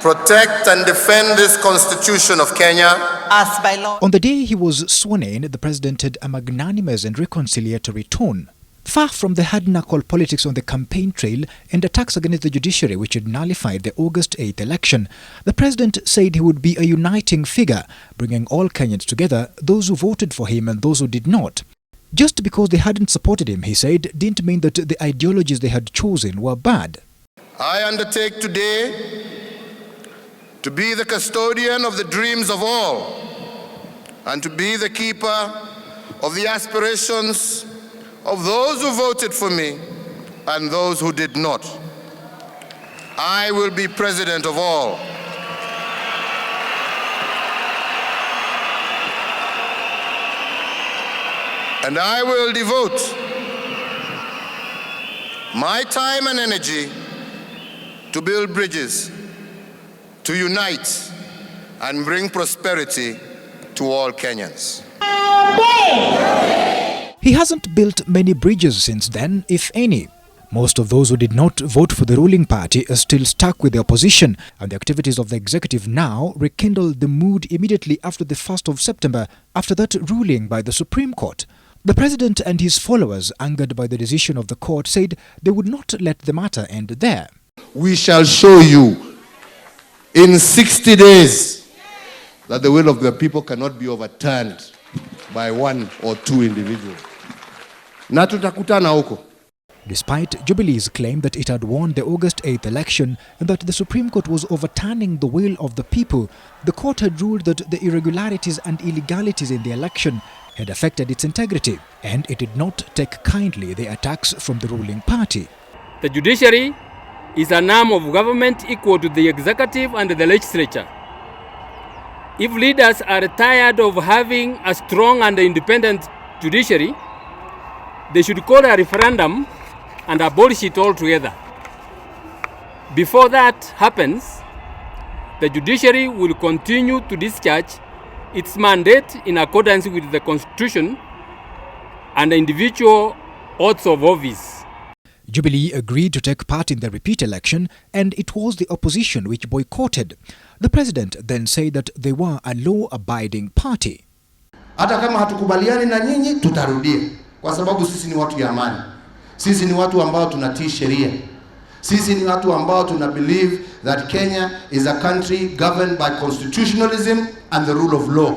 protect and defend this Constitution of Kenya as by law. On the day he was sworn in, the president had a magnanimous and reconciliatory tone. Far from the hard-knuckle politics on the campaign trail and attacks against the judiciary which had nullified the August 8th election, the president said he would be a uniting figure, bringing all Kenyans together, those who voted for him and those who did not. Just because they hadn't supported him, he said, didn't mean that the ideologies they had chosen were bad. I undertake today to be the custodian of the dreams of all and to be the keeper of the aspirations of those who voted for me and those who did not. I will be president of all. And I will devote my time and energy to build bridges, to unite and bring prosperity to all Kenyans. He hasn't built many bridges since then, if any. Most of those who did not vote for the ruling party are still stuck with the opposition, and the activities of the executive now rekindled the mood immediately after the 1st of September, after that ruling by the Supreme Court. The president and his followers, angered by the decision of the court, said they would not let the matter end there. We shall show you in 60 days that the will of the people cannot be overturned by one or two individuals. Na tutakutana huko. Despite Jubilee's claim that it had won the August 8th election and that the Supreme Court was overturning the will of the people, the court had ruled that the irregularities and illegalities in the election had affected its integrity, and it did not take kindly the attacks from the ruling party. The judiciary is an arm of government equal to the executive and the legislature. If leaders are tired of having a strong and independent judiciary, they should call a referendum and abolish it altogether. Before that happens, the judiciary will continue to discharge its mandate in accordance with the Constitution and the individual oaths of office. Jubilee agreed to take part in the repeat election, and it was the opposition which boycotted. The president then said that they were a law-abiding party. Hata kama hatukubaliani na nyinyi, tutarudia. Kwa sababu sisi ni watu ya amani. Sisi ni watu ambao tunatii sheria. Sisi ni watu ambao believe that Kenya is a country governed by constitutionalism and the rule of law.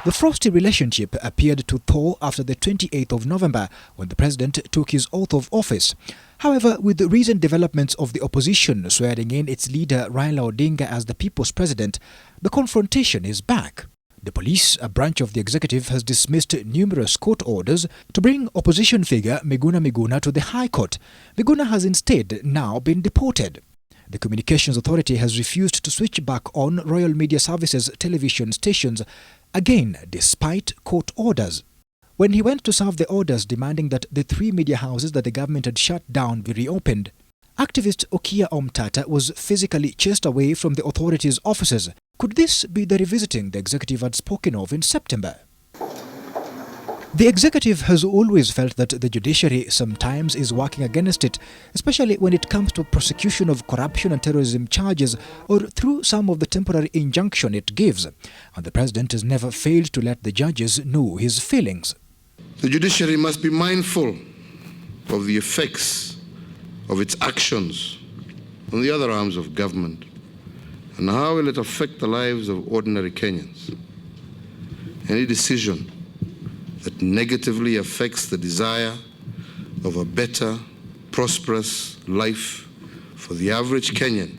The frosty relationship appeared to thaw after the 28th of November when the president took his oath of office. However, with the recent developments of the opposition swearing in its leader Raila Odinga as the people's president, the confrontation is back. The police, a branch of the executive, has dismissed numerous court orders to bring opposition figure Miguna to the High Court. Miguna has instead now been deported. The Communications Authority has refused to switch back on Royal Media Services television stations, again despite court orders. When he went to serve the orders demanding that the 3 media houses that the government had shut down be reopened, activist Ochieng Omtata was physically chased away from the authorities' offices. Could this be the revisiting the executive had spoken of in September? The executive has always felt that the judiciary sometimes is working against it, especially when it comes to prosecution of corruption and terrorism charges or through some of the temporary injunction it gives. And the president has never failed to let the judges know his feelings. The judiciary must be mindful of the effects of its actions on the other arms of government and how will it affect the lives of ordinary Kenyans. Any decision that negatively affects the desire of a better, prosperous life for the average Kenyan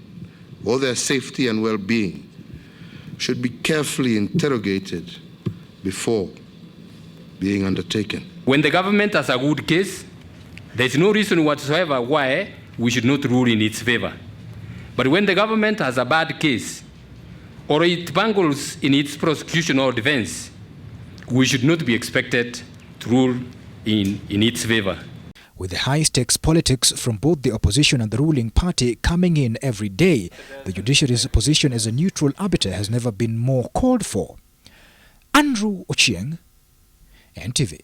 or their safety and well-being should be carefully interrogated before being undertaken. When the government has a good case, there is no reason whatsoever why we should not rule in its favor. But when the government has a bad case or it bungles in its prosecution or defense, we should not be expected to rule in its favor. With the high-stakes politics from both the opposition and the ruling party coming in every day, the judiciary's position as a neutral arbiter has never been more called for. Andrew Ochieng, NTV.